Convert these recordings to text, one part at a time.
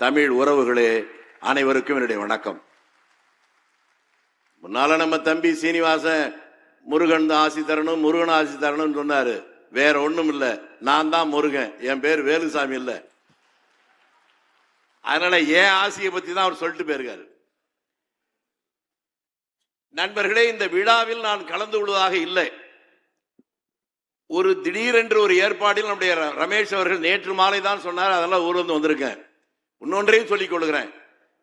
தமிழ் உறவுகளே, அனைவருக்கும் என்னுடைய வணக்கம். முன்னால நம்ம தம்பி சீனிவாசன் முருகன் தான் ஆசி தரணும், முருகன் ஆசி தரணும்னு சொன்னாரு. வேற ஒண்ணும் இல்ல, நான் தான் முருகன், என் பேர் வேலுசாமி இல்ல. அதனால ஏன் ஆசியை பத்தி தான் அவர் சொல்லிட்டு போயிருக்காரு. நண்பர்களே, இந்த விழாவில் நான் கலந்து கொள்வதாக இல்லை. ஒரு திடீரென்று ஒரு ஏற்பாடில் நம்முடைய ரமேஷ் அவர்கள் நேற்று மாலை தான் சொன்னார். அதெல்லாம் ஊர் வந்து வந்திருக்கேன். இன்னொன்றையும் சொல்லிக் கொள்கிறேன்.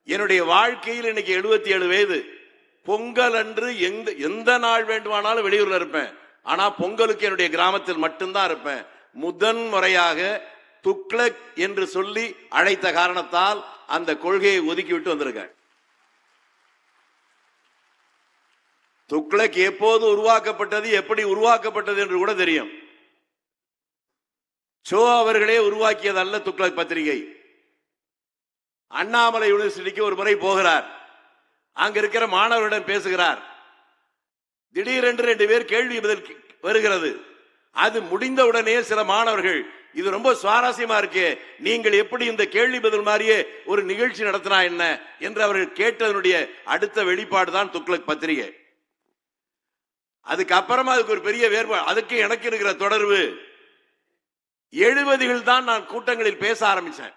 என்னுடைய வாழ்க்கையில் இன்னைக்கு 77 வயது. பொங்கல் அன்று எந்த நாள் வேண்டுமானாலும் வெளியூர்ல இருப்பேன். ஆனா பொங்கலுக்கு என்னுடைய கிராமத்தில் மட்டும்தான் இருப்பேன். முதன் முறையாக துக்ளக் என்று சொல்லி அழைத்த காரணத்தால் அந்த கொள்கையை ஒதுக்கிவிட்டு வந்திருக்கேன். துக்ளக் எப்போது உருவாக்கப்பட்டது, எப்படி உருவாக்கப்பட்டது என்று கூட தெரியும். சோ அவர்களே உருவாக்கியது அல்ல துக்ளக் பத்திரிகை. அண்ணாமலை யூனிவர்சிட்டிக்கு ஒரு முறை போகிறார். அங்க இருக்கிற மாணவர்களிடம் பேசுகிறார். திடீரென்று 2 பேர் கேள்வி பதில் வருகிறது. அது முடிந்தவுடனே சில மாணவர்கள், இது ரொம்ப சுவாரஸ்யமா இருக்கு, நீங்கள் எப்படி இந்த கேள்வி பதில் மாதிரியே ஒரு நிகழ்ச்சி நடத்தினா என்ன என்று அவர்கள் கேட்டதனுடைய அடுத்த வெளிப்பாடு தான் துக்ளக் பத்திரிகை. அதுக்கப்புறமா அதுக்கு ஒரு பெரிய வேறுபாடு. அதுக்கு எனக்கு இருக்கிற தொடர்பு 70கள் தான் நான் கூட்டங்களில் பேச ஆரம்பிச்சேன்.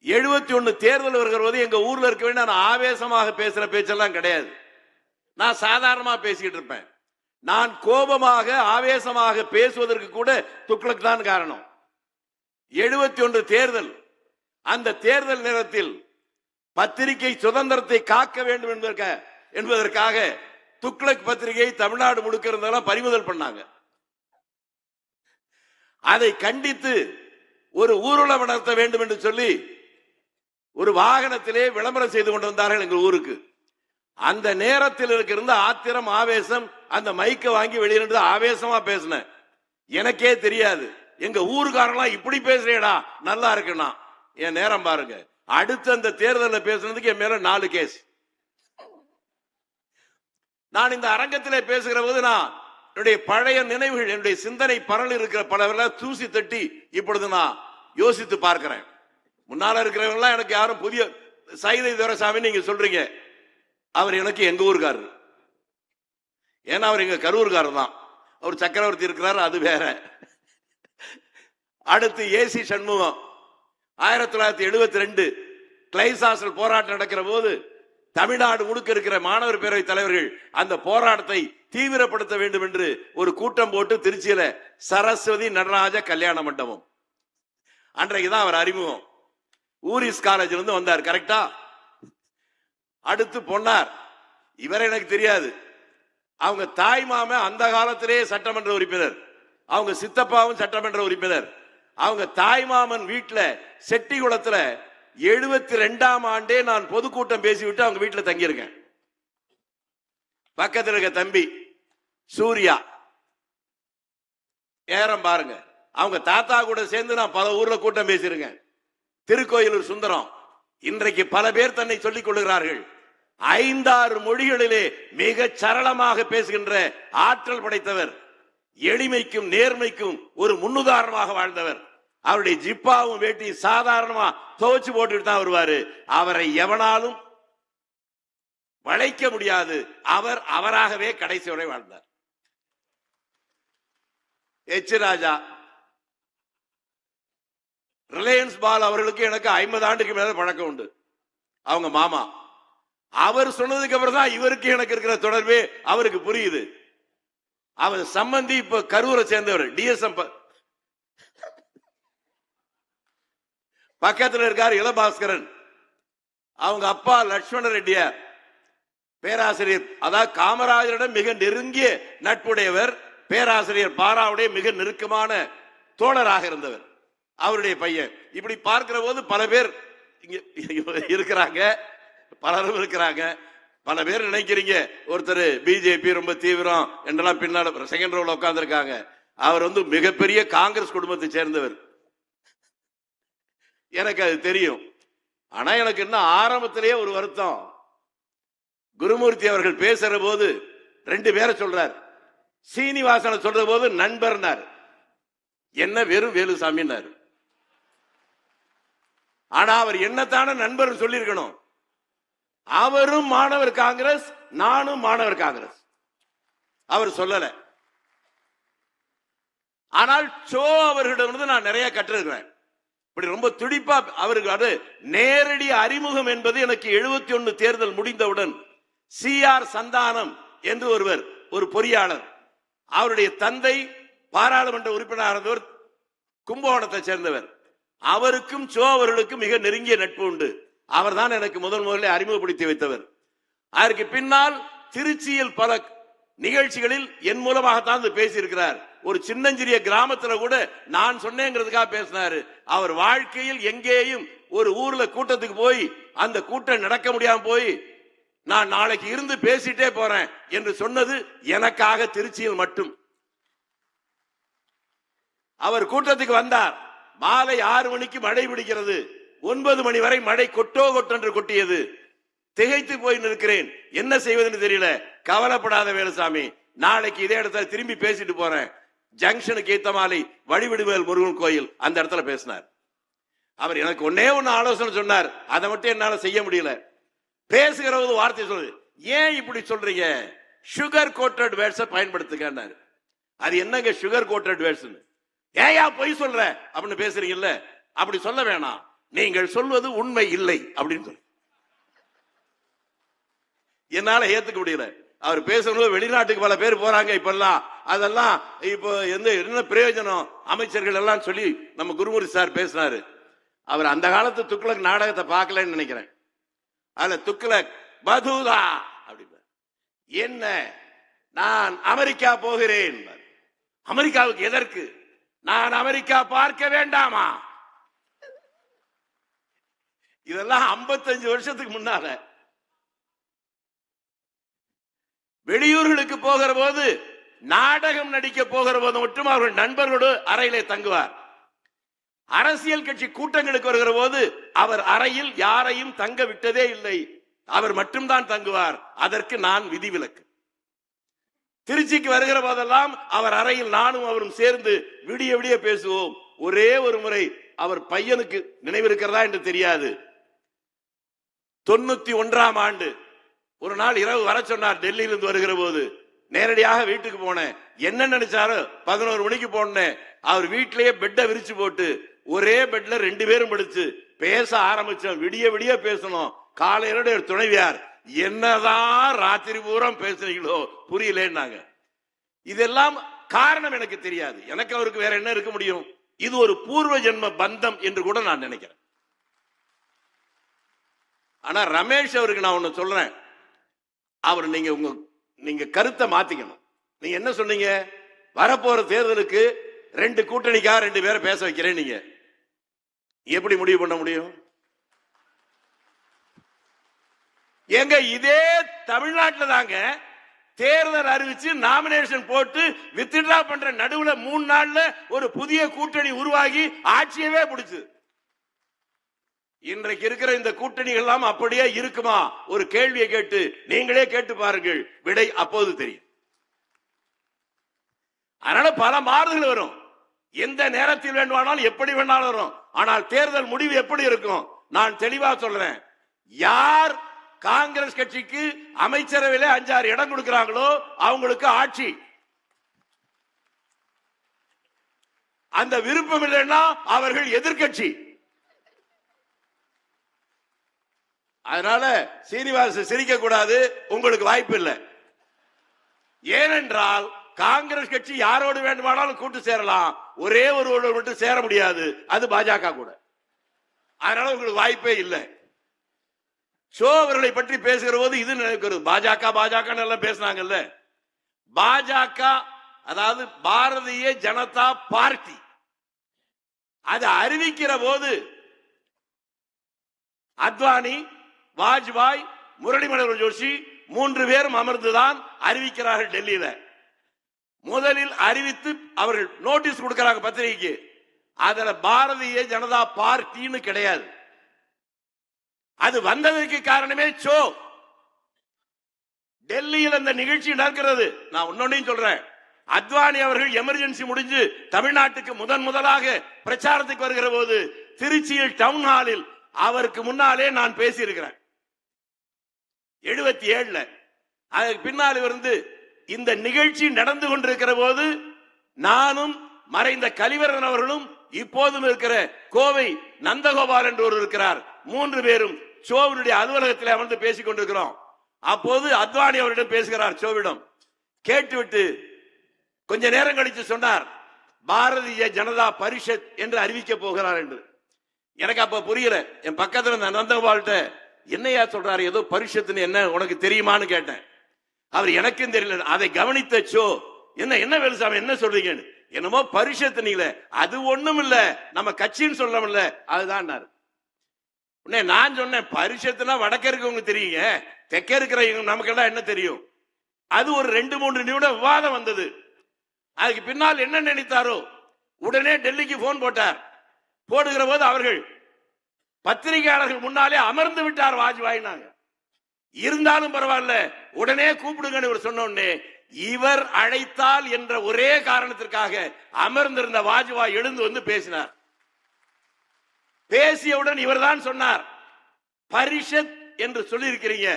71 தேர்தல் வருகிற போது எங்க ஊர்ல இருக்க வேண்டிய நான் ஆவேசமாக பேசுற பேச்செல்லாம் கிடையாது. நான் சாதாரணமா பேசிக்கிட்டு இருப்பேன். நான் கோபமாக ஆவேசமாக பேசுவதற்கு கூட துக்ளக் தான் காரணம். 71 தேர்தல், அந்த தேர்தல் நேரத்தில் பத்திரிகை சுதந்திரத்தை காக்க வேண்டும் என்பதற்காக துக்ளக் பத்திரிகை தமிழ்நாடு முழுக்க இருந்தெல்லாம் பறிமுதல் பண்ணாங்க. அதை கண்டித்து ஒரு ஊர்வலம் நடத்த வேண்டும் என்று சொல்லி ஒரு வாகனத்திலே விளம்பரம் செய்து கொண்டு வந்தார்கள் எங்கள் ஊருக்கு. அந்த நேரத்தில் இருந்த ஆத்திரம், ஆவேசம், அந்த மைக்க வாங்கி வெளியிருந்து ஆவேசமா பேசினேன். எனக்கே தெரியாது. எங்க ஊருக்காரெல்லாம் இப்படி பேசுறேடா, நல்லா இருக்குண்ணா. என் நேரம் பாருங்க, அடுத்த அந்த தேர்தலில் பேசுனதுக்கு என் மேல 4 கேஸ். நான் இந்த அரங்கத்திலே பேசுகிற போது நான் என்னுடைய பழைய நினைவுகள், என்னுடைய சிந்தனை பரல் இருக்கிற பல தூசி தட்டி இப்பொழுது நான் யோசித்து பார்க்கிறேன். முன்னால இருக்கிறவங்க எனக்கு யாரும் புதிய சைதை துரைசாமி நீங்க சொல்றீங்க, அவர் எனக்கு எங்க ஊருக்காரர். ஏன்னா அவர் எங்க கரூர்காரர் தான். அவர் சக்கரவர்த்தி இருக்கிறார், அது வேற. அடுத்து ஏசி சண்முகம் 1972 கிளைசாசல் போராட்டம் நடக்கிற போது தமிழ்நாடு முழுக்க இருக்கிற மாணவர் பேரவை தலைவர்கள் அந்த போராட்டத்தை தீவிரப்படுத்த வேண்டும் என்று ஒரு கூட்டம் போட்டு திருச்சியில சரஸ்வதி நடராஜ கல்யாண மண்டபம், அன்றைக்குதான் அவர் அறிமுகம். ஊரிஸ் காலேஜ்ல இருந்து வந்தார். கரெக்டா? அடுத்து பொன்னார், இவரை எனக்கு தெரியாது. அவங்க தாய் மாம அந்த காலத்திலேயே சட்டமன்ற உறுப்பினர், அவங்க சித்தப்பாவும் சட்டமன்ற உறுப்பினர். அவங்க தாய் மாமன் வீட்டுல செட்டிகுளத்துல 72ஆம் ஆண்டே நான் பொதுக்கூட்டம் பேசிவிட்டு அவங்க வீட்டுல தங்கியிருக்கேன். பக்கத்தில் இருக்க தம்பி சூர்யா, ஏறம் பாருங்க, அவங்க தாத்தா கூட சேர்ந்து நான் பல ஊர்ல கூட்டம் பேசியிருக்கேன். திருக்கோயிலூர் சுந்தரம், இன்றைக்கு பல பேர் தன்னை சொல்லிக் கொள்கிறார்கள். 5-6 மொழிகளிலே மிக சரளமாக பேசுகின்ற ஆற்றல் படைத்தவர், எளிமைக்கும் நேர்மைக்கும் ஒரு முன்னுதாரணமாக வாழ்ந்தவர். அவருடைய ஜிப்பாவும் வேட்டி சாதாரணமா துவச்சு போட்டுட்டு தான் வருவாரு. அவரை எவனாலும் வளைக்க முடியாது. அவர் அவராகவே கடைசி வரை வாழ்ந்தார். எச் ராஜா, ரிலையன்ஸ் பால் அவர்களுக்கு எனக்கு 50 ஆண்டுக்கு மேல பழக்கம் உண்டு. அவங்க மாமா. அவர் சொன்னதுக்கு அப்புறம் தான் இவருக்கு எனக்கு இருக்கிற தொடர்பே அவருக்கு புரியுது. அவர் சம்பந்தி இப்ப கரூரை சேர்ந்தவர், டிஎஸ்எம் பக்கத்தில் இருக்கார் இளபாஸ்கரன். அவங்க அப்பா லட்சுமண ரெட்டியார் பேராசிரியர், அதாவது காமராஜரிடம் மிக நெருங்கிய நட்புடையவர். பேராசிரியர் பாராவுடைய மிக நெருக்கமான தோழராக இருந்தவர் அவருடைய பையன். இப்படி பார்க்கிற போது பல பேர் இங்க இருக்கிறாங்க, பலரும் இருக்கிறாங்க. பல பேர் நினைக்கிறீங்க ஒருத்தர் பிஜேபி ரொம்ப தீவிரம் என்றெல்லாம் பின்னால செகண்ட் ரோல உட்கார்ந்து இருக்காங்க. அவர் மிகப்பெரிய காங்கிரஸ் குடும்பத்தை சேர்ந்தவர். எனக்கு அது தெரியும். ஆனா எனக்கு இன்னும் ஆரம்பத்திலேயே ஒரு வருத்தம். குருமூர்த்தி அவர்கள் பேசுற போது 2 பேரை சொல்றார். சீனிவாசனை சொல்ற போது நண்பர்னார், என்ன வெறும் வேலுசாமின்னாரு. ஆனா அவர் என்னத்தான நண்பர் சொல்லியிருக்கணும். அவரும் மாணவர் காங்கிரஸ், நானும் மாணவர் காங்கிரஸ். அவர் சொல்லல. ஆனால் சோ அவர்களிடம் நான் நிறைய கற்றிருக்கிறேன். இப்படி ரொம்ப துடிப்பா அவருக்கு அது நேரடி அறிமுகம் என்பது எனக்கு 71 தேர்தல் முடிந்தவுடன் CR சந்தானம் என்று ஒருவர், ஒரு பொறியாளர், அவருடைய தந்தை பாராளுமன்ற உறுப்பினர் இருந்தவர், கும்பகோணத்தை சேர்ந்தவர். அவருக்கும் சோ அவர்களுக்கும் மிக நெருங்கிய நட்பு உண்டு. அவர் தான் எனக்கு முதலில் அறிமுகப்படுத்தி வைத்தவர். அதற்கு பின்னால் திருச்சியில் பல நிகழ்ச்சிகளில் என் மூலமாகத்தான் பேசியிருக்கிறார். ஒரு சின்னஞ்சிறிய கிராமத்துல கூட நான் சொன்னேங்கிறதுக்காக பேசினாரு. அவர் வாழ்க்கையில் எங்கேயும் ஒரு ஊர்ல கூட்டத்துக்கு போய் அந்த கூட்டம் நடக்க முடியாம போய் நான் நாளைக்கு இருந்து பேசிட்டே போறேன் என்று சொன்னது எனக்காக திருச்சியில் மட்டும். அவர் கூட்டத்துக்கு வந்தார். மாலை 6 மணிக்கு மழை பிடிக்கிறது. 9 மணி வரை மழை கொட்டோ கொட்டென்று கொட்டியது. திகைத்து போய் நிற்கிறேன், என்ன செய்வதுன்னு தெரியல. கவலைப்படாத வேலுசாமி, நாளைக்கு இதே இடத்துல திரும்பி பேசிட்டு போறேன். ஜங்ஷனுக்கு ஏத்த மாலை வழிவிடுவேல் முருகன் கோயில், அந்த இடத்துல பேசினார். அவர் எனக்கு ஒன்னே ஒன்னு ஆலோசனை சொன்னார். அதை மட்டும் என்னால செய்ய முடியல. பேசுகிற ஒரு வார்த்தை சொல்லுது, ஏன் இப்படி சொல்றீங்க, சுகர் கோட்டட் வேர்ட்ஸை பயன்படுத்துங்க. அது என்னங்க சுகர் கோட்டட் வேர்ட்ஸ்? ஏயா பொய் சொல்ற அப்படின்னு பேசுறீங்கல்ல, அப்படி சொல்ல வேணாம், நீங்கள் சொல்வது உண்மை இல்லை அப்படின்னு சொல்லி என்னால ஏத்துக்க முடியல. அவர் பேசணும். வெளிநாட்டுக்கு பல பேர் போறாங்க இப்பெல்லாம். அதெல்லாம் இப்போ என்ன பிரயோஜனம், அமைச்சர்கள் எல்லாம் சொல்லி நம்ம குருமூர்த்தி சார் பேசினாரு. அவர் அந்த காலத்து துக்ளக் நாடகத்தை பார்க்கலன்னு நினைக்கிறேன். அதுல துக்ளக் பதூதா அப்படி, என்ன நான் அமெரிக்கா போகிறேன். அமெரிக்காவுக்கு எதற்கு? நான் அமெரிக்கா பார்க்க வேண்டாமா? இதெல்லாம் 55 வருஷத்துக்கு முன்னால. வெளியூர்களுக்கு போகிற போது, நாடகம் நடிக்க போகிற போது மட்டும் அவர்கள் நண்பர்களோடு அறையிலே தங்குவார். அரசியல் கட்சி கூட்டங்களுக்கு வருகிற போது அவர் அறையில் யாரையும் தங்க விட்டதே இல்லை. அவர் மட்டும்தான் தங்குவார். அதற்கு நான் விதிவிலக்கு. திருச்சிக்கு வருகிற போதெல்லாம் அவர் அறையில் நானும் அவரும் சேர்ந்து விடிய விடிய பேசுவோம். ஒரே ஒரு முறை அவர் பையனுக்கு நினைவிருக்கிறதா என்று தெரியாது, 91ஆம் ஆண்டு ஒரு நாள் இரவு வர சொன்னார். டெல்லியிலிருந்து வருகிற போது நேரடியாக வீட்டுக்கு போனேன். என்ன நினைச்சாரு, 11 மணிக்கு போனேன். அவர் வீட்டிலேயே பெட்டை விரிச்சு போட்டு ஒரே பெட்ல 2 பேரும் படுத்து பேச ஆரம்பிச்சோம். விடிய விடிய பேசணும். காலையில துணைவியார், என்னதான் ராத்திரி பூரம் பேசுறீங்களோ புரியலன்னாங்க. இதெல்லாம் காரணம் எனக்கு தெரியாது. எனக்கு அவருக்கு வேற என்ன இருக்க முடியும்? இது ஒரு பூர்வ ஜென்ம பந்தம் என்று கூட நான் நினைக்கிறேன். ஆனா ரமேஷ் அவருக்கு நான் ஒன்னு சொல்றேன். அவர் நீங்க கருத்தை மாத்திக்கணும். நீங்க என்ன சொன்னீங்க, வரப்போற தேர்தலுக்கு 2 கூட்டணிக்கா 2 பேரை பேச வைக்கிறேன். நீங்க எப்படி முடிவு பண்ண முடியும்? எங்க இதே தமிழ்நாட்டில் தாங்க தேர்தல் அறிவிச்சு நாமினேஷன் போட்டு வித்ட்ரா பண்ற நடுவுல 3 நாள்ல ஒரு புதிய கூட்டணி உருவாகி ஆட்சியவே பிடிச்சு. இன்றைக்கு இருக்கிற இந்த கூட்டணிகள் எல்லாம் அப்படியே இருக்குமா? ஒரு கேள்வியை கேட்டு நீங்களே கேட்டு பாருங்கள், விடை அப்போது தெரியும். அதனால பல மாறுதல் வரும். எந்த நேரத்தில் வேண்டுமானாலும் எப்படி வேணாலும் வரும். ஆனால் தேர்தல் முடிவு எப்படி இருக்கும்? நான் தெளிவா சொல்றேன். யார் காங்கிரஸ் கட்சிக்கு அமைச்சரவையில 5-6 இடம் கொடுக்கிறாங்களோ அவங்களுக்கு ஆட்சி. அந்த விருப்பம் இல்லைன்னா அவர்கள் எதிர்கட்சி. அதனால சீனிவாச சிரிக்க கூடாது, உங்களுக்கு வாய்ப்பு இல்லை. ஏனென்றால் காங்கிரஸ் கட்சி யாரோடு வேண்டுமானாலும் கூட்டு சேரலாம், ஒரே ஒருவரோடு மட்டும் சேர முடியாது, அது பாஜக கூட. அதனால உங்களுக்கு வாய்ப்பே இல்லை. சோ அவர்களை பற்றி பேசுகிற போது இது நினைக்கிறது, பாஜக எல்லாம் பேசினாங்கல்ல. பாஜக அதாவது பாரதிய ஜனதா பார்ட்டி, அது அறிவிக்கிற போது அத்வானி, வாஜ்பாய், முரளி மனோகர் ஜோஷி 3 பேரும் அமர்ந்துதான் அறிவிக்கிறார்கள் டெல்லியில. முதலில் அறிவித்து அவர்கள் நோட்டீஸ் கொடுக்கிறாங்க பத்திரிகைக்கு. அதுல பாரதிய ஜனதா பார்ட்டின்னு கிடையாது. அது வந்ததற்கு காரணமே சோ. டெல்லியில் அந்த நிகழ்ச்சி நடக்கிறது. நான் இன்னொன்னையும் சொல்றேன், அத்வானி அவர்கள் எமர்ஜென்சி முடிஞ்சு தமிழ்நாட்டுக்கு முதலாக பிரச்சாரத்துக்கு வருகிற போது திருச்சியில் டவுன் ஹாலில் அவருக்கு முன்னாலே நான் பேசியிருக்கிறேன் 77ல. அதுக்கு பின்னால் இருந்து இந்த நிகழ்ச்சி நடந்து கொண்டிருக்கிற போது நானும் மறைந்த கலிவரன் அவர்களும் இப்போதும் இருக்கிற கோவை நந்தகோபால் என்று ஒரு இருக்கிறார், 3 பேரும் சோவினுடைய அலுவலகத்தில் அமர்ந்து பேசிக் கொண்டிருக்கிறோம். அப்போது அத்வானி அவரிடம் பேசுகிறார். சோவிடம் கேட்டுவிட்டு கொஞ்ச நேரம் கழித்து சொன்னார், பாரதிய ஜனதா பரிஷத் என்று அறிவிக்க போகிறார் என்று. எனக்கு அப்ப புரியல. என் பக்கத்துல நந்தகோபால்கிட்ட என்னையா சொல்றாரு, ஏதோ பரிஷத்துன்னு என்ன உனக்கு தெரியுமான்னு கேட்டேன். அவர் எனக்கும் தெரியல. அதை கவனித்த சோ, என்ன வேலுசாமி என்ன சொல்றீங்கன்னு, என்னமோ பரிஷத்து நீங்கள, அது ஒண்ணும் இல்ல, நம்ம கட்சின்னு சொல்லல, அதுதான். உடனே நான் சொன்னேன், பரிஷத்துனா வடக்க இருக்கவங்க தெரியுங்க, தெற்க இருக்கிற நமக்கெல்லாம் என்ன தெரியும். அது ஒரு 2-3 நிமிடம் விவாதம் வந்தது. அதுக்கு பின்னால் என்ன நினைத்தாரோ உடனே டெல்லிக்கு போன் போட்டார். போடுகிற போது அவர்கள் பத்திரிகையாளர்கள் முன்னாலே அமர்ந்து விட்டார் வாஜ்பாய். நாங்க இருந்தாலும் பரவாயில்ல, உடனே கூப்பிடுங்கன்னு இவர் சொன்ன உடனே இவர் அழைத்தால் என்ற ஒரே காரணத்திற்காக அமர்ந்திருந்த வாஜ்பாய் எழுந்து வந்து பேசினார். பேசியவுடன் இவர் தான் சொன்னார், பரிஷத் என்று சொல்லி இருக்கிறீங்க,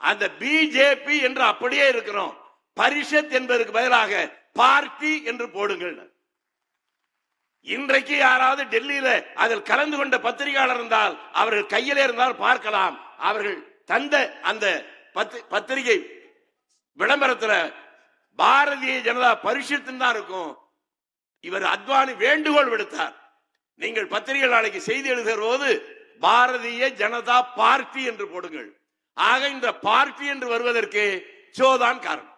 அந்த பிஜேபி என்று அப்படியே இருக்கிறோம், பரிஷத் என்பதற்கு பதிலாக பார்ட்டி என்று போடுங்கள். இன்றைக்கு யாராவது டெல்லியில அதில் கலந்து கொண்ட பத்திரிகையாளர் இருந்தால் அவர்கள் கையிலே இருந்தால் பார்க்கலாம். அவர்கள் தந்த அந்த பத்திரிகை விளம்பரத்தில் பாரதிய ஜனதா பரிஷத்து தான் இருக்கும். இவர் அத்வானி வேண்டுகோள் விடுத்தார், நீங்கள் பத்திரிகை நாளைக்கு செய்தி எழுதுகிற போது பாரதிய ஜனதா பார்ட்டி என்று போடுங்கள். ஆக இந்த பார்ட்டி என்று வருவதற்கு சோதான் காரணம்.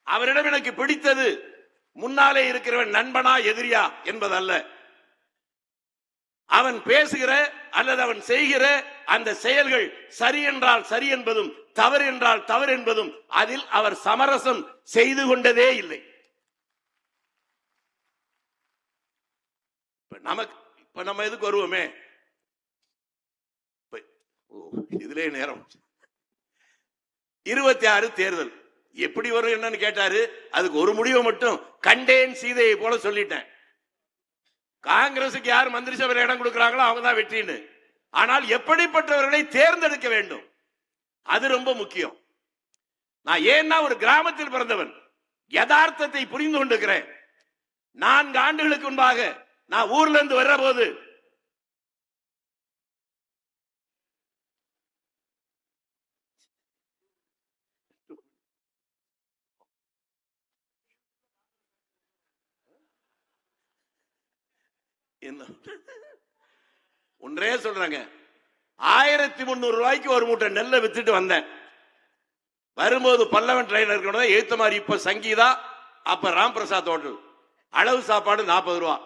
அவரிடம் எனக்கு பிடித்தது முன்னாலே இருக்கிறவன் நண்பனா எதிரியா என்பதல்ல, அவன் பேசுகிற அல்லது அவன் செய்கிற அந்த செயல்கள் சரி என்றால் சரி என்பதும் தவறு என்றால் தவறு என்பதும் அதில் அவர் சமரசம் செய்து கொண்டதே இல்லை. இப்ப நம்ம எதுக்கு வருவோமே, இதுல நேரம் 26 தேர்தல் எப்படி வரும் என்னன்னு கேட்டாரு. அதுக்கு ஒரு முடிவை மட்டும் கண்டேன் சீதையை போல சொல்லிட்டேன். காங்கிரசுக்கு யார் மந்திரி சபையில் இடம் கொடுக்கிறாங்களோ அவங்க தான் வெற்றின்னு. ஆனால் எப்படிப்பட்டவர்களை தேர்ந்தெடுக்க வேண்டும், அது ரொம்ப முக்கியம். நான் ஏன்னா ஒரு கிராமத்தில் பிறந்தவன், யதார்த்தத்தை புரிந்து கொண்டிருக்கிறேன். 4 ஆண்டுகளுக்கு முன்பாக நான் ஊர்ல இருந்து வர்ற போது ஒன்றே சொல்றாங்க, 1300 ரூபாய்க்கு ஒரு மூட்டை நெல்லை வித்துட்டு வந்தேன். வரும்போது பல்லவன் ட்ரெயினர் எழுத்த மாதிரி இப்ப சங்கீதா, அப்ப ராம் பிரசாத் ஹோட்டல், அளவு சாப்பாடு 40 ரூபா.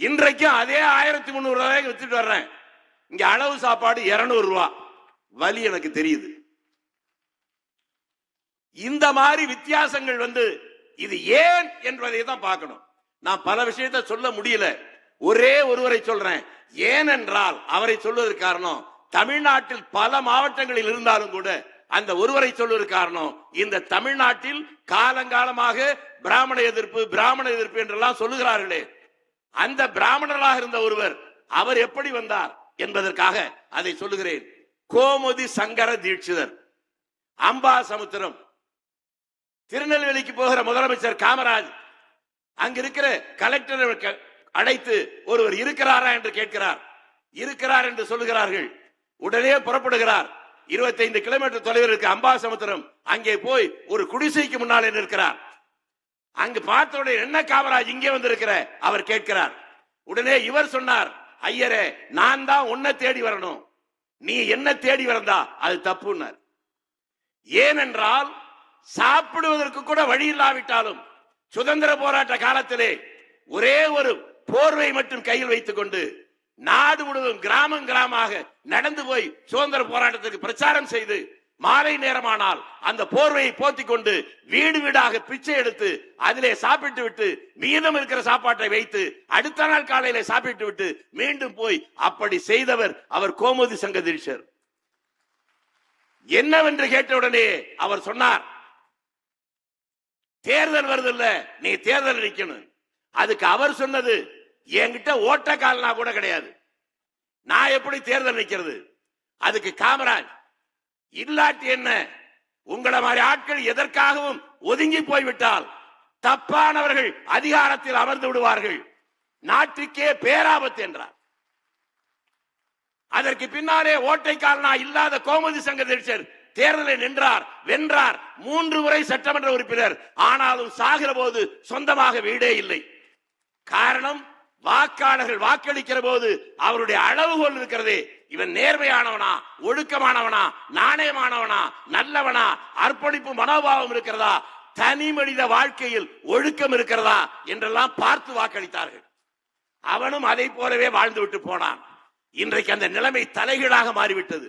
இன்றைக்கும் அதே 1300 ரூபாய்க்கு வித்துட்டு வர்றேன். இங்க அளவு சாப்பாடு 200 ரூபா. வலி எனக்கு தெரியுது. இந்த மாதிரி வித்தியாசங்கள் இது ஏன் என்பதை தான் பார்க்கணும். நான் பல விஷயத்தை சொல்ல முடியல, ஒரே ஒருவரை சொல்றேன். ஏனென்றால் அவரை சொல்வதற்கு காரணம், தமிழ்நாட்டில் பல மாவட்டங்களில் இருந்தாலும் கூட அந்த ஒருவரை சொல்வதற்கு காரணம், இந்த தமிழ்நாட்டில் காலங்காலமாக பிராமண எதிர்ப்பு என்றெல்லாம் சொல்லுகிறார்களே, அந்த பிராமணராக இருந்த ஒருவர் அவர் எப்படி வந்தார் என்பதற்காக அதை சொல்லுகிறேன். கோமுதி சங்கர தீட்சிதர், அம்பாசமுத்திரம், திருநெல்வேலிக்கு போகிற முதலமைச்சர் காமராஜ் அங்க இருக்கிற கலெக்டர் அழைத்து ஒருவர் இருக்கிறாரா என்று கேட்கிறார். இருக்கிறார் என்று சொல்லுகிறார்கள். உடனே புறப்படுகிறார். 25 கிலோமீட்டர் தொலைவில் இருக்க அம்பாசமுத்திரம் அங்கே போய் ஒரு குடிசைக்கு முன்னாலே நிற்கிறார். அங்கு பார்த்தோட என்ன காமராஜ் இங்கே வந்திருக்கிற அவர் கேட்கிறார். உடனே இவர் சொன்னார், ஐயரே நான் தான் உன்னை தேடி வரணும், நீ என்ன தேடி வரந்தா அது தப்புன்னார். ஏனென்றால் சாப்பிடுவதற்கு கூட வழி இல்லாவிட்டாலும் சுதந்திர போராட்ட காலத்திலே ஒரே ஒரு போர்வை மட்டும் கையில் வைத்துக் கொண்டு நாடு முழுவதும் கிராமமாக நடந்து போய் சுதந்திர போராட்டத்திற்கு பிரச்சாரம் செய்து மாலை நேரமானால் அந்த போர்வையை போத்திக் கொண்டு வீடு வீடாக பிச்சை எடுத்து அதிலே சாப்பிட்டு விட்டு மீதம் இருக்கிற சாப்பாட்டை வைத்து அடுத்த நாள் காலையில சாப்பிட்டு விட்டு மீண்டும் போய் அப்படி செய்தவர் அவர் கோமுதி சங்கதீஷர். என்னவென்று கேட்டவுடனே அவர் சொன்னார், தேர்தல் வருதில்ல, நீ தேர்தல் நிக்கணும். அதுக்கு அவர் சொன்னது, என்கிட்ட ஓட்ட கால்னா கூட கிடையாது. நான் எப்படி தேர்தல் நிக்கிறது? அதுக்கு காமராஜ் இல்லாட்டி என்ன, உங்களை மாதிரி ஆட்கள் எதற்காகவும் ஒதுங்கி போய்விட்டால் தப்பானவர்கள் அதிகாரத்தில் அமர்ந்து விடுவார்கள், நாட்டுக்கே பேராபத்து என்றார். அதற்கு பின்னாலே ஓட்டைக்காரனா இல்லாத கோமதி சங்கர் தேர்தலில் நின்றார், வென்றார். 3 முறை சட்டமன்ற உறுப்பினர். ஆனாலும் சாகிற போது சொந்தமாக வீடே இல்லை. காரணம், வாக்காளர்கள் வாக்களிக்கிற போது அவருடைய அளவுகோல் இருக்கிறதே, இவன் நேர்மையானவனா, ஒழுக்கமானவனா, நாணயமானவனா, நல்லவனா, அர்ப்பணிப்பு மனோபாவம் இருக்கிறதா, தனி மனித வாழ்க்கையில் ஒழுக்கம் இருக்கிறதா என்றெல்லாம் பார்த்து வாக்களித்தார்கள். அவனும் அதை போலவே வாழ்ந்து விட்டு போனான். இன்றைக்கு அந்த நிலைமை தலைகீழாக மாறிவிட்டது.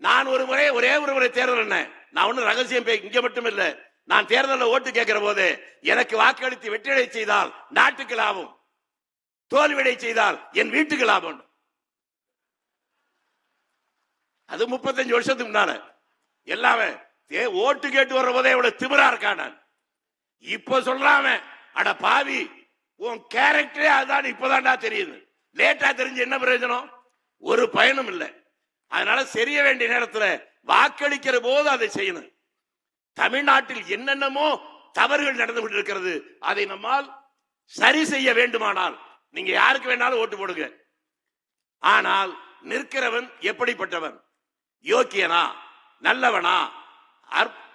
நான் ஒரே ஒரு முறை தேர்தல் என்ன, நான் ஒன்னும் ரகசியம் இங்க மட்டும் இல்ல, நான் தேர்தலில் ஓட்டு கேட்கிற போது எனக்கு வாக்களித்து வெற்றியடை செய்தால் நாட்டுக்கு லாபம், தோல்வியடை செய்தால் என் வீட்டுக்கு லாபம். அது 35 வருஷத்துக்கு முன்னால எல்லாமே ஓட்டு கேட்டு வர்ற போதே இவ்வளவு திமிரா இருக்கான். இப்ப சொல்றாம, அட பாவி உன் கேரக்டரே அதுதான் இப்பதான்டா தெரியுது. லேட்டா தெரிஞ்சு என்ன பிரயோஜனம்? ஒரு பயனும் இல்லை. அதனால செய்ய வேண்டிய நேரத்தில் வாக்களிக்கிற போது அதை செய்யணும். தமிழ்நாட்டில் என்னென்னமோ தவறுகள் நடந்து கொண்டிருக்கிறது. அதை நம்மால் சரி செய்ய வேண்டுமானால் நீங்க யாருக்கு வேணாலும் ஓட்டு போடுங்க. ஆனால் நிற்கிறவன் எப்படிப்பட்டவன்? யோக்கியனா, நல்லவனா,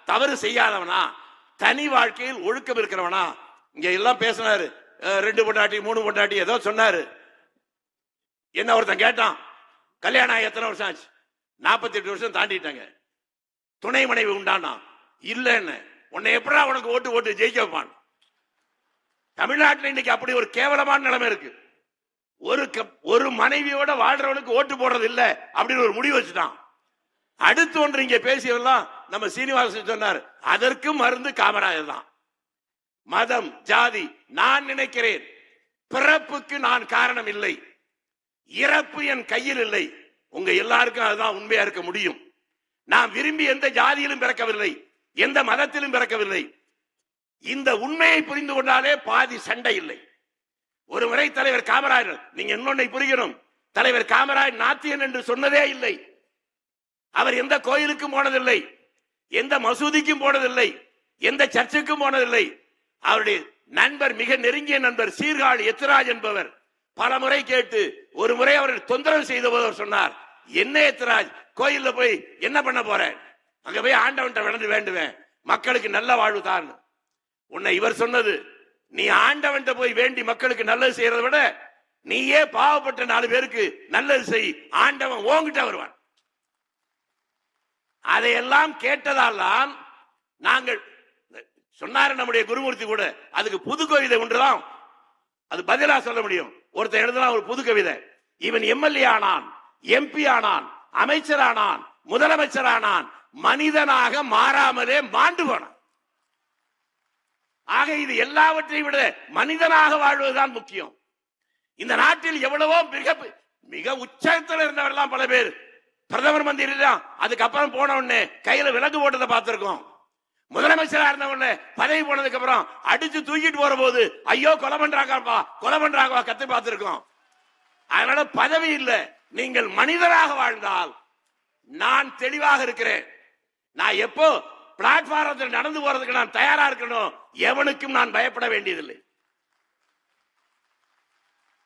தவறு செய்யாதவனா, தனி வாழ்க்கையில் ஒழுக்கம் இருக்கிறவனா? இங்க எல்லாம் பேசினாரு, 2 பொண்டாட்டி 3 பொண்டாட்டி ஏதோ சொன்னாரு. என்ன ஒருத்தன் கேட்டான், கல்யாணம் எத்தனை வருஷம் ஆச்சு? 48 வருஷம் தாண்டிட்டாங்க. துணை மனைவி உண்டானா? இல்லன்னு. உன்னை எப்படா உனக்கு ஓட்டு ஜெயிக்க வைப்பான்? தமிழ்நாட்டில் இன்னைக்கு அப்படி ஒரு கேவலமான நிலைமை இருக்கு. ஒரு மனைவியோட வாழ்றவனுக்கு ஓட்டு போடுறது இல்ல அப்படின்னு ஒரு முடிவு வச்சுட்டான். அடுத்து ஒன்று இங்க பேசியவெல்லாம் நம்ம சீனிவாசன் சொன்னார், அதற்கும் மருந்து காமராஜர் தான். மதம், ஜாதி, நான் நினைக்கிறேன் பிறப்புக்கு நான் காரணம் இல்லை, இறப்பு என் கையில் இல்லை. உங்க எல்லாருக்கும் அதுதான் உண்மையா இருக்க முடியும். நான் விரும்பி எந்த ஜாதியிலும் பிறக்கவில்லை, எந்த மதத்திலும் பிறக்கவில்லை. இந்த உண்மையை புரிந்து கொண்டாலே பாதி சண்டை இல்லை. ஒரு முறை தலைவர் காமராஜர், நீங்க இன்னொன்னை புரியணும், தலைவர் காமராஜர் நாத்தியன் என்று சொன்னதே இல்லை. அவர் எந்த கோயிலுக்கும் போனதில்லை, எந்த மசூதிக்கும் போனதில்லை, எந்த சர்ச்சுக்கும் போனதில்லை. அவருடைய நண்பர், மிக நெருங்கிய நண்பர் சீர்காழி எத்திராஜ் என்பவர் பல முறை கேட்டு, ஒரு முறை அவர்கள் தொந்தரவு செய்த போது அவர் சொன்னார், என்ன எத்திராஜ், கோயில்ல போய் என்ன பண்ண போறேன்? அங்க போய் ஆண்டவன்ட்ட விளந்து வேண்டுவேன், மக்களுக்கு நல்ல வாழ்வு தான். உன்னை இவர் சொன்னது, நீ ஆண்டவன்ட்ட போய் வேண்டி மக்களுக்கு நல்லது செய்யறதை விட நீயே பாவப்பட்ட 4 பேருக்கு நல்லது செய், ஆண்டவன் ஓங்கிட்ட வருவான். அதையெல்லாம் கேட்டதால் தான் நாங்கள் சொன்னாரு நம்முடைய குருமூர்த்தி கூட, அதுக்கு புது கவிதை ஒன்றுதான் அது பதிலா சொல்ல முடியும். ஒருத்தர் எழுதலாம் ஒரு புது கவிதை, இவன் எம்எல்ஏ ஆனான், எம்பி ஆனான், அமைச்சரானான், முதலமைச்சரானான், மனிதனாக மாறாமலே மாண்டு போனான். ஆக இது எல்லாவற்றையும் விட மனிதனாக வாழ்வதுதான் முக்கியம். இந்த நாட்டில் எவ்வளவோ மிக உச்சத்தில் இருந்தவரெல்லாம் பல பேர் பிரதமர் மந்திரி தான், அதுக்கப்புறம் போன உடனே கையில விலங்கு போட்டதை பார்த்திருக்கோம். முதலமைச்சரா இருந்த உடனே பதவி போனதுக்கு அப்புறம் அடிச்சு தூக்கிட்டு போற போது ஐயோ கொலை பண்றாங்க கத்து பார்த்திருக்கோம். அதனால பதவி இல்ல, நீங்கள் மனிதராக வாழ்ந்தால் நான் தெளிவாக இருக்கிறேன். நான் எப்போ பிளாட்பாரத்தில் நடந்து போறதுக்கு நான் தயாரா இருக்கணும், எவனுக்கும் நான் பயப்பட வேண்டியதில்லை.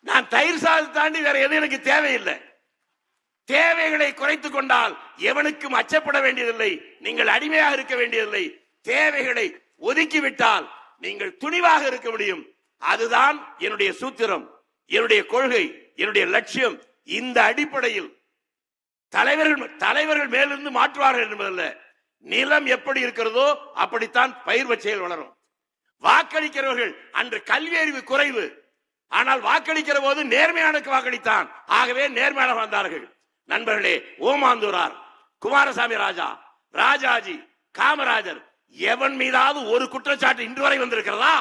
நான் தயிர் சாதத்தை தாண்டி வேற எதுவும் எனக்கு தேவையில்லை. தேவைகளை குறைத்துக் கொண்டால் எவனுக்கும் அச்சப்பட வேண்டியதில்லை, நீங்கள் அடிமையாக இருக்க வேண்டியதில்லை. தேவைகளை ஒதுக்கிவிட்டால் நீங்கள் துணிவாக இருக்க முடியும். அதுதான் என்னுடைய சூத்திரம், என்னுடைய கொள்கை, என்னுடைய லட்சியம். இந்த அடிப்படையில் தலைவர்கள் மேலிருந்து மாற்றுவார்கள் என்பதல்ல, நிலம் எப்படி இருக்கிறதோ அப்படித்தான் பயிர் வச்சையில் வளரும். வாக்களிக்கிறவர்கள் அன்று கல்வி அறிவு குறைவு, ஆனால் வாக்களிக்கிற போது நேர்மையான வாக்களித்தான், ஆகவே நேர்மையான வந்தார்கள். நண்பர்களே, ஓமாந்தூரார், குமாரசாமி ராஜா, ராஜாஜி, காமராஜர், எவன் மீதாவது ஒரு குற்றச்சாட்டு இன்று வரை வந்திருக்கிறதா?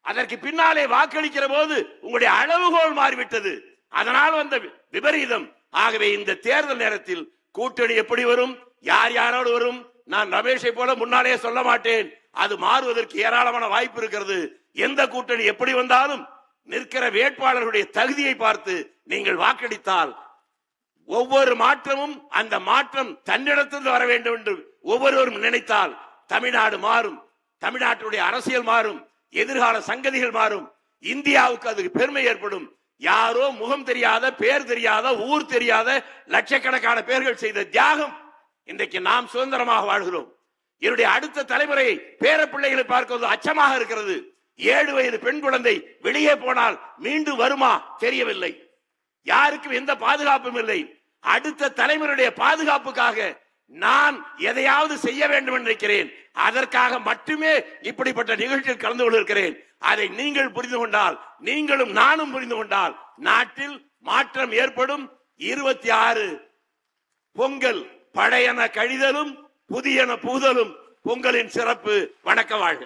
அதற்கு பின்னாலே வாக்களிக்கிற போது உங்களுடைய அளவுகோல் மாறிவிட்டது, அதனால் வந்த விபரீதம். ஆகவே இந்த தேர்தல் நேரத்தில் கூட்டணி எப்படி வரும், யார் யாரோடு வரும், நான் ரமேஷை போல முன்னாலே சொல்ல மாட்டேன். அது மாறுவதற்கு ஏராளமான வாய்ப்பு இருக்கிறது. எந்த கூட்டணி எப்படி வந்தாலும் நிற்கிற வேட்பாளருடைய தகுதியை பார்த்து நீங்கள் வாக்களித்தால் ஒவ்வொரு மாற்றமும் அந்த மாற்றம் தன்னிடத்திலிருந்து வர வேண்டும் என்று ஒவ்வொருவரும் நினைத்தால் தமிழ்நாடு மாறும், தமிழ்நாட்டுடைய அரசியல் மாறும், எதிர்கால சங்கதிகள் மாறும், இந்தியாவுக்கு அதுக்கு பெருமை ஏற்படும். யாரோ முகம் தெரியாத, பேர் தெரியாத, ஊர் தெரியாத லட்சக்கணக்கான பேர்கள் செய்த தியாகம் இன்றைக்கு நாம் சுதந்திரமாக வாழ்கிறோம். என்னுடைய அடுத்த தலைமுறை பேர பிள்ளைகளை பார்க்கிறது அச்சமாக இருக்கிறது. 7 வயது பெண் குழந்தை வெளியே போனால் மீண்டும் வருமா தெரியவில்லை. யாருக்கும் எந்த பாதுகாப்பும் இல்லை. அடுத்த தலைமுறையுடைய பாதுகாப்புக்காக நான் எதையாவது செய்ய வேண்டும் என்று நினைக்கிறேன். அதற்காக மட்டுமே இப்படிப்பட்ட நிகழ்ச்சியில் கலந்து கொண்டிருக்கிறேன். அதை நீங்கள் புரிந்து கொண்டால், நீங்களும் நானும் புரிந்து கொண்டால் நாட்டில் மாற்றம் ஏற்படும். 26 பொங்கல் பழையன கழிதலும் புதியன புகுதலும் பொங்கலின் சிறப்பு. வணக்கம், வாழ்க.